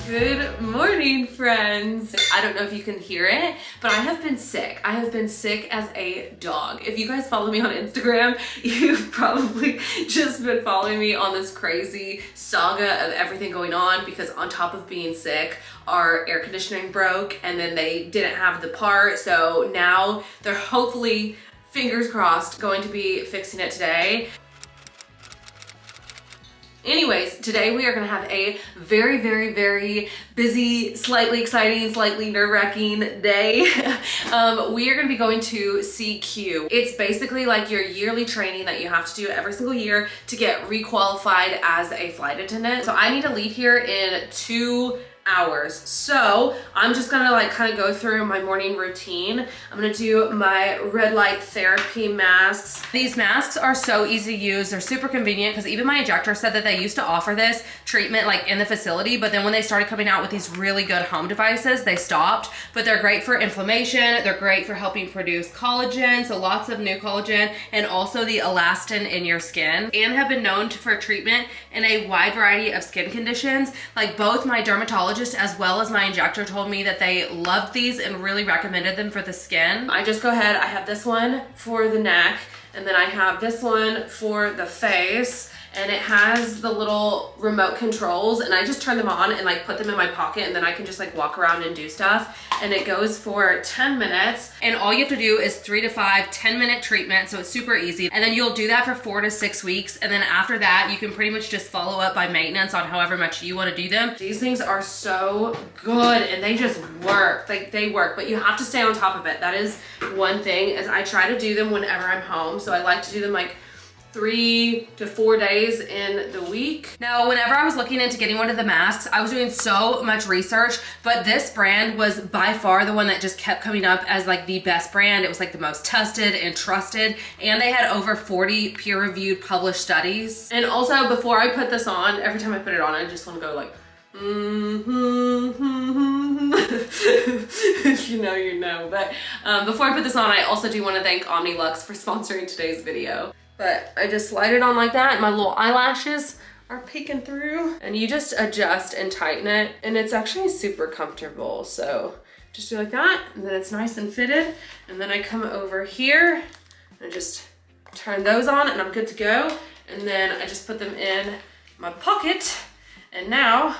Good morning, friends. I don't know if you can hear it, but I have been sick. I have been sick as a dog. If you guys follow me on Instagram, you've probably just been following me on this crazy saga of everything going on, because on top of being sick, our air conditioning broke and then they didn't have the part. So now they're hopefully, fingers crossed, going to be fixing it today. Anyways, today we are gonna have a very, very, very busy, slightly exciting, slightly nerve-wracking day. We are gonna be going to CQ. It's basically like your yearly training that you have to do every single year to get re-qualified as a flight attendant. So I need to leave here in 2 hours. So I'm just gonna like kind of go through my morning routine. I'm gonna do my red light therapy masks. These masks are so easy to use. They're super convenient because even my injector said that they used to offer this treatment like in the facility, but then when they started coming out with these really good home devices, they stopped. But they're great for inflammation. They're great for helping produce collagen, so lots of new collagen, and also the elastin in your skin, and have been known for treatment in a wide variety of skin conditions. Like both my dermatologist as well as my injector told me that they loved these and really recommended them for the skin. I just go ahead, I have this one for the neck, and then I have this one for the face, and it has the little remote controls, and I just turn them on and like put them in my pocket, and then I can just like walk around and do stuff. And it goes for 10 minutes, and all you have to do is 3 to 5 10-minute treatments, so it's super easy. And then you'll do that for 4 to 6 weeks, and then after that you can pretty much just follow up by maintenance on however much you want to do them. These things are so good and they just work. Like they work, but you have to stay on top of it. That is one thing, is I try to do them whenever I'm home, so I like to do them like 3 to 4 days in the week. Now, whenever I was looking into getting one of the masks, I was doing so much research, but this brand was by far the one that just kept coming up as like the best brand. It was like the most tested and trusted, and they had over 40 peer-reviewed published studies. And also, before I put this on, every time I put it on, I just want to go like, if you know, you know. But before I put this on, I also do want to thank Omnilux for sponsoring today's video. But I just slide it on like that, and my little eyelashes are peeking through. And you just adjust and tighten it, and it's actually super comfortable. So just do like that, and then it's nice and fitted. And then I come over here and just turn those on, and I'm good to go. And then I just put them in my pocket, and now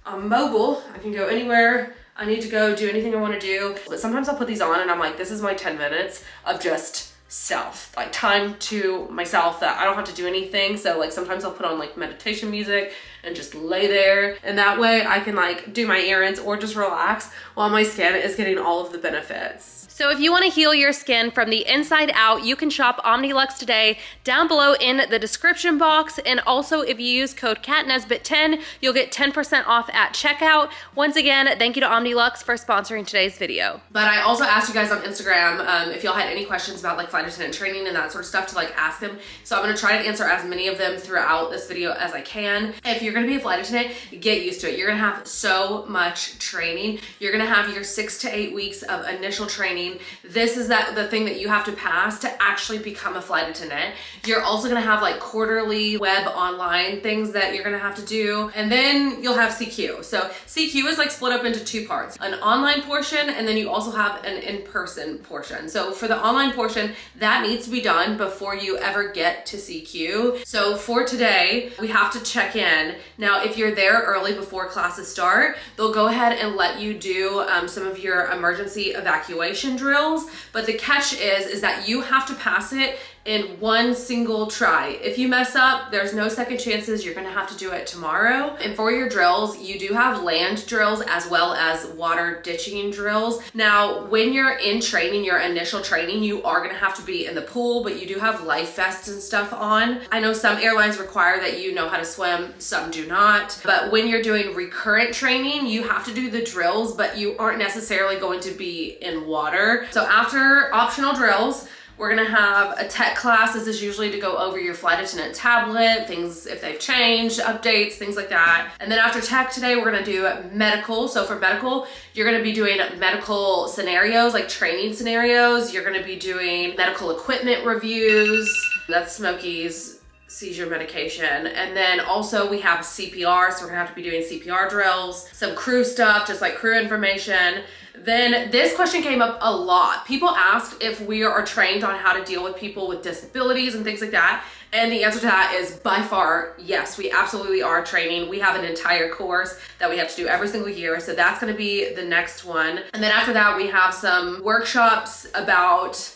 I'm mobile. I can go anywhere I need to go, do anything I want to do. But sometimes I'll put these on and I'm like, this is my 10 minutes of just self, like time to myself, that I don't have to do anything. So like sometimes I'll put on like meditation music and just lay there, and that way I can like do my errands or just relax while my skin is getting all of the benefits. So if you want to heal your skin from the inside out, you can shop Omnilux today down below in the description box. And also if you use code Nesbitt10, you'll get 10% off at checkout. Once again, thank you to Omnilux for sponsoring today's video. But I also asked you guys on Instagram if y'all had any questions about like flight attendant training and that sort of stuff to like ask them. So I'm gonna try to answer as many of them throughout this video as I can. If you're gonna be a flight attendant, get used to it. You're gonna have so much training. You're gonna have your 6 to 8 weeks of initial training. This is the thing that you have to pass to actually become a flight attendant. You're also gonna have like quarterly web online things that you're gonna have to do. And then you'll have CQ. So CQ is like split up into 2 parts, an online portion, and then you also have an in-person portion. So for the online portion, that needs to be done before you ever get to CQ. So for today, we have to check in. Now, if you're there early before classes start, they'll go ahead and let you do some of your emergency evacuation drills, but the catch is that you have to pass it in one single try. If you mess up, there's no second chances. You're gonna have to do it tomorrow. And for your drills, you do have land drills as well as water ditching drills. Now, when you're in training, your initial training, you are gonna have to be in the pool, but you do have life vests and stuff on. I know some airlines require that you know how to swim, some do not. But when you're doing recurrent training, you have to do the drills, but you aren't necessarily going to be in water. So after optional drills, we're gonna have a tech class. This is usually to go over your flight attendant tablet, things if they've changed, updates, things like that. And then after tech today, we're gonna do medical. So for medical, you're gonna be doing medical scenarios, like training scenarios. You're gonna be doing medical equipment reviews. That's Smokey's seizure medication. And then also we have CPR, so we're gonna have to be doing CPR drills, some crew stuff, just like crew information. Then this question came up a lot. People asked if we are trained on how to deal with people with disabilities and things like that. And the answer to that is by far, yes, we absolutely are training. We have an entire course that we have to do every single year. So that's gonna be the next one. And then after that, we have some workshops about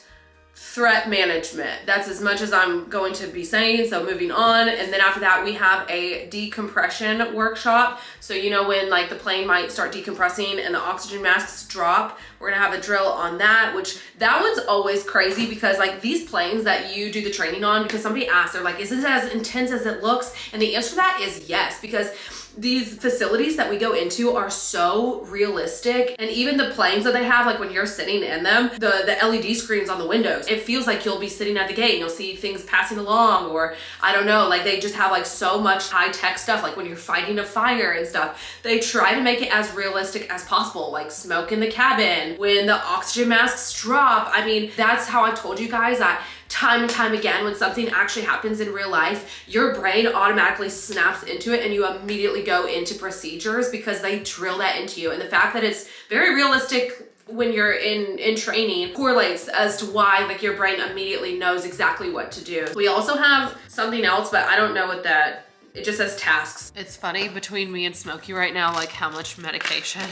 threat management. That's as much as I'm going to be saying, so moving on. And then after that, we have a decompression workshop. So you know when like the plane might start decompressing and the oxygen masks drop, we're gonna have a drill on that, which that one's always crazy because like these planes that you do the training on, because somebody asked, they're like, is this as intense as it looks? And the answer to that is yes, because these facilities that we go into are so realistic. And even the planes that they have, like when you're sitting in them, the LED screens on the windows, it feels like you'll be sitting at the gate and you'll see things passing along, or I don't know, like they just have like so much high tech stuff, like when you're fighting a fire and stuff. They try to make it as realistic as possible, like smoke in the cabin, when the oxygen masks drop. I mean, that's how I've told you guys that time and time again, when something actually happens in real life, your brain automatically snaps into it and you immediately go into procedures because they drill that into you. And the fact that it's very realistic when you're in training correlates as to why like your brain immediately knows exactly what to do. We also have something else, but I don't know what that, it just says tasks. It's funny between me and Smokey right now, like how much medication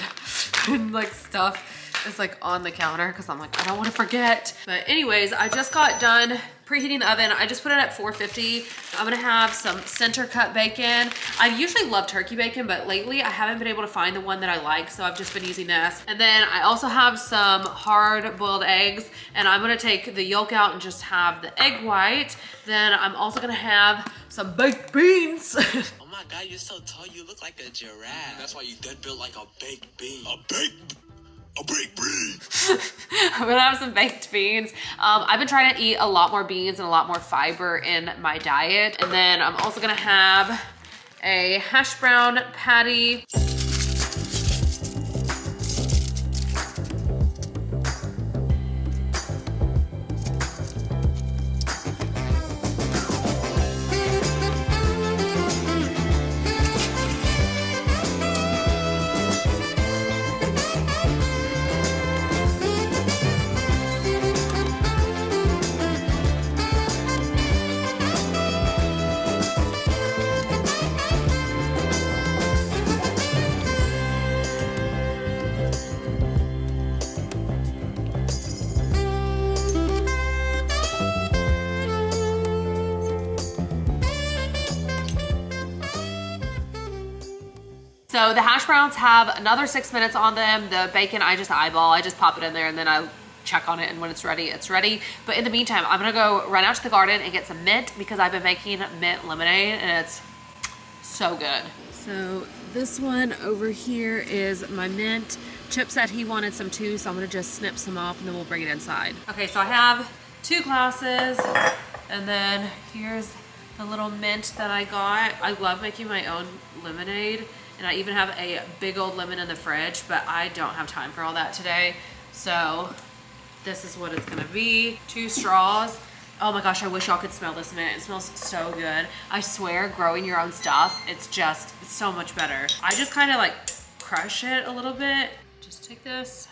and like stuff is like on the counter because I'm like, I don't want to forget. But anyways, I just got done preheating the oven. I just put it at 450. I'm gonna have some center cut bacon. I usually love turkey bacon, but lately I haven't been able to find the one that I like, so I've just been using this. And then I also have some hard boiled eggs, and I'm gonna take the yolk out and just have the egg white. Then I'm also gonna have some baked beans. Oh my God, you're so tall, you look like a giraffe. That's why you dead built like a baked bean. A baked bean. I'm gonna have some baked beans. I've been trying to eat a lot more beans and a lot more fiber in my diet. And then I'm also gonna have a hash brown patty. So the hash browns have another 6 minutes on them. The bacon, I just eyeball, I just pop it in there and then I check on it, and when it's ready, it's ready. But in the meantime, I'm gonna go run out to the garden and get some mint because I've been making mint lemonade and it's so good. So this one over here is my mint. Chip said he wanted some too, so I'm gonna just snip some off and then we'll bring it inside. Okay, so I have 2 glasses and then here's the little mint that I got. I love making my own lemonade. And I even have a big old lemon in the fridge, but I don't have time for all that today. So this is what it's gonna be. 2 straws. Oh my gosh, I wish y'all could smell this mint. It smells so good. I swear, growing your own stuff, it's so much better. I just kind of like crush it a little bit. Just take this.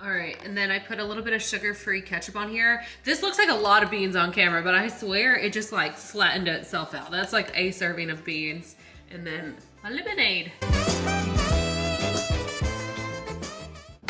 All right, and then I put a little bit of sugar-free ketchup on here. This looks like a lot of beans on camera, but I swear it just like flattened itself out. That's like a serving of beans. And then a lemonade.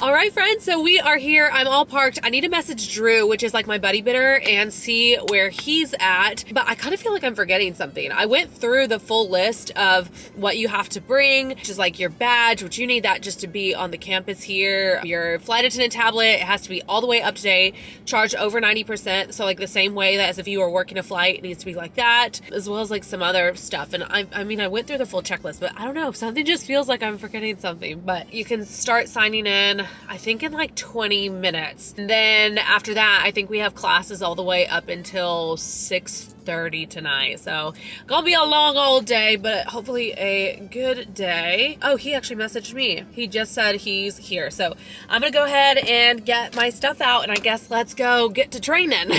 All right, friends, so we are here. I'm all parked. I need to message Drew, which is like my buddy bidder, and see where he's at. But I kind of feel like I'm forgetting something. I went through the full list of what you have to bring, which is like your badge, which you need that just to be on the campus here. Your flight attendant tablet, it has to be all the way up to date, charged over 90%. So like the same way that as if you were working a flight, it needs to be like that, as well as like some other stuff. And I mean, I went through the full checklist, but I don't know, something just feels like I'm forgetting something. But you can start signing in I think in like 20 minutes. And then after that, I think we have classes all the way up until 6:30 tonight. So gonna be a long old day, but hopefully a good day. Oh, he actually messaged me. He just said he's here. So I'm gonna go ahead and get my stuff out, and I guess let's go get to training.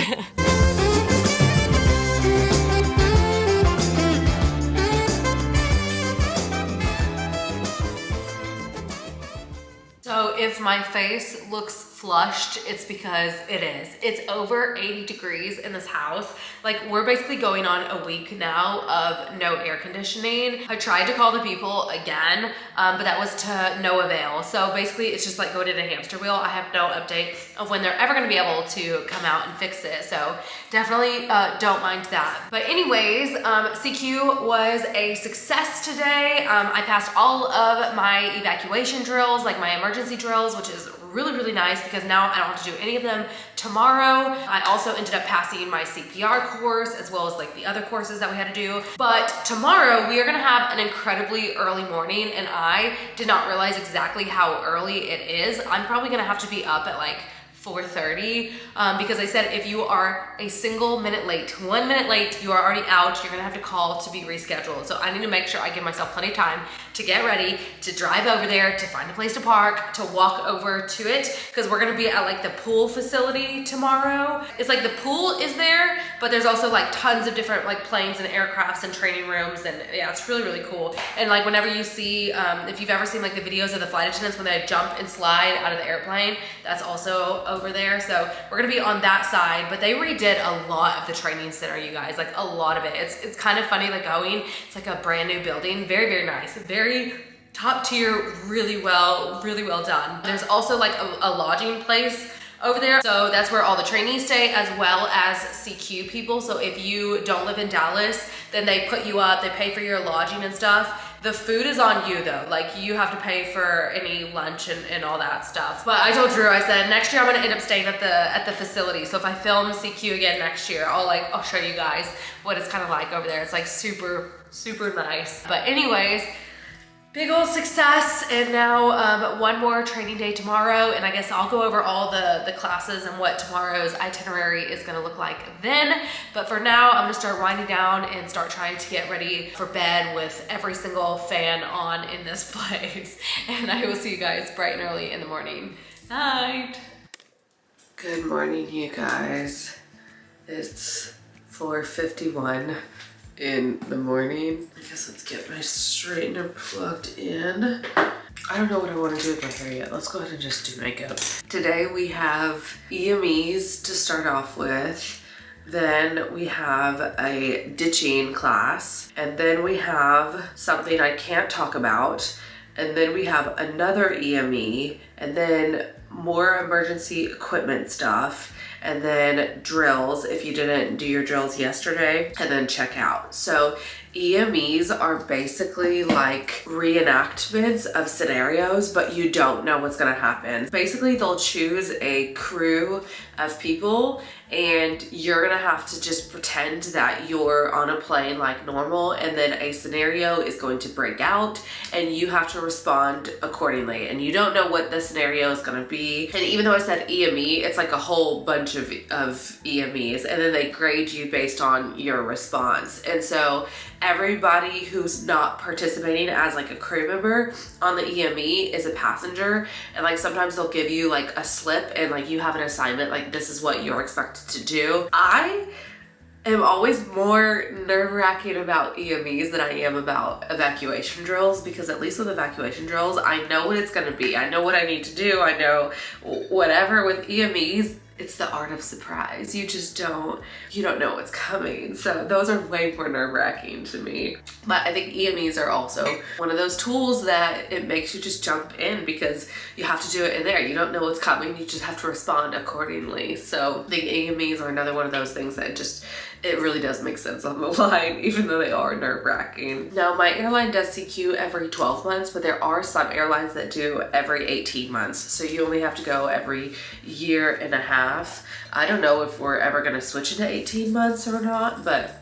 So if my face looks flushed, it's because it is. It's over 80 degrees in this house. Like, we're basically going on a week now of no air conditioning. I tried to call the people again, but that was to no avail. So basically it's just like going in a hamster wheel. I have no update of when they're ever gonna be able to come out and fix it. So definitely don't mind that. But anyways, CQ was a success today. I passed all of my evacuation drills, like my emergency drills, which is really, really nice because now I don't have to do any of them tomorrow. I also ended up passing my CPR course as well as like the other courses that we had to do. But tomorrow we are gonna have an incredibly early morning, and I did not realize exactly how early it is. I'm probably gonna have to be up at like 4:30 because they said if you are a single minute late, 1 minute late, you are already out. You're gonna have to call to be rescheduled. So I need to make sure I give myself plenty of time to get ready, to drive over there, to find a place to park, to walk over to it, because we're gonna be at like the pool facility tomorrow. It's like the pool is there, but there's also like tons of different like planes and aircrafts and training rooms, and yeah, it's really, really cool. And like whenever you see, if you've ever seen like the videos of the flight attendants when they jump and slide out of the airplane, that's also over there. So we're gonna be on that side, but they redid a lot of the training center, you guys, like a lot of it. It's kind of funny like going, it's like a brand new building, very, very nice, very top tier, really well done. There's also like a lodging place over there. So that's where all the trainees stay as well as CQ people. So if you don't live in Dallas, then they put you up, they pay for your lodging and stuff. The food is on you though. Like you have to pay for any lunch and all that stuff. But I told Drew, I said, next year I'm gonna end up staying at the facility. So if I film CQ again next year, I'll show you guys what it's kind of like over there. It's like super, super nice. But anyways, big old success, and now one more training day tomorrow, and I guess I'll go over all the classes and what tomorrow's itinerary is gonna look like then. But for now, I'm gonna start winding down and start trying to get ready for bed with every single fan on in this place. And I will see you guys bright and early in the morning. Night. Good morning, you guys. It's 4:51. In the morning. I guess let's get my straightener plugged in. I don't know what I want to do with my hair yet. Let's go ahead and just do makeup. Today we have EMEs to start off with. Then we have a ditching class. And then we have something I can't talk about. And then we have another EME. And then more emergency equipment stuff. And then drills if you didn't do your drills yesterday, and then check out. So EMEs are basically like reenactments of scenarios, but you don't know what's gonna happen. Basically, they'll choose a crew of people and you're gonna have to just pretend that you're on a plane like normal, and then a scenario is going to break out and you have to respond accordingly. And you don't know what the scenario is gonna be. And even though I said EME, it's like a whole bunch of EMEs, and then they grade you based on your response. And so everybody who's not participating as like a crew member on the EME is a passenger, and like sometimes they'll give you like a slip and like you have an assignment, like this is what you're expected to do. I am always more nerve-wracking about EMEs than I am about evacuation drills, because at least with evacuation drills I know what it's gonna be, I know what I need to do, I know whatever. With EMEs, it's the art of surprise. You don't know what's coming. So those are way more nerve-wracking to me. But I think EMEs are also one of those tools that it makes you just jump in, because you have to do it in there. You don't know what's coming. You just have to respond accordingly. So I think EMEs are another one of those things that it really does make sense on the line, even though they are nerve-wracking. Now, my airline does CQ every 12 months, but there are some airlines that do every 18 months. So you only have to go every year and a half. I don't know if we're ever gonna switch into 18 months or not, but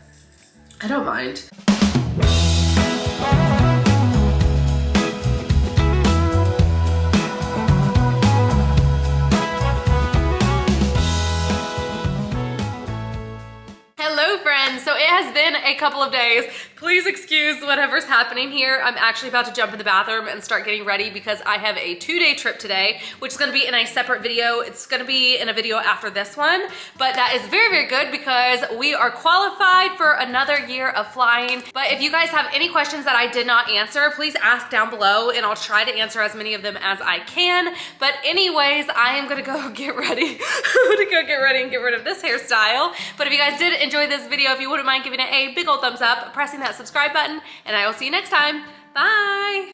I don't mind. Hello friends, so it has been a couple of days. Please excuse whatever's happening here. I'm actually about to jump in the bathroom and start getting ready because I have a 2-day trip today, which is gonna be in a separate video. It's gonna be in a video after this one, but that is very, very good because we are qualified for another year of flying. But if you guys have any questions that I did not answer, please ask down below and I'll try to answer as many of them as I can. But anyways, I am gonna go get ready. I'm gonna go get ready and get rid of this hairstyle. But if you guys did enjoy this video, if you wouldn't mind giving it a big old thumbs up, pressing that subscribe button, and I will see you next time. Bye.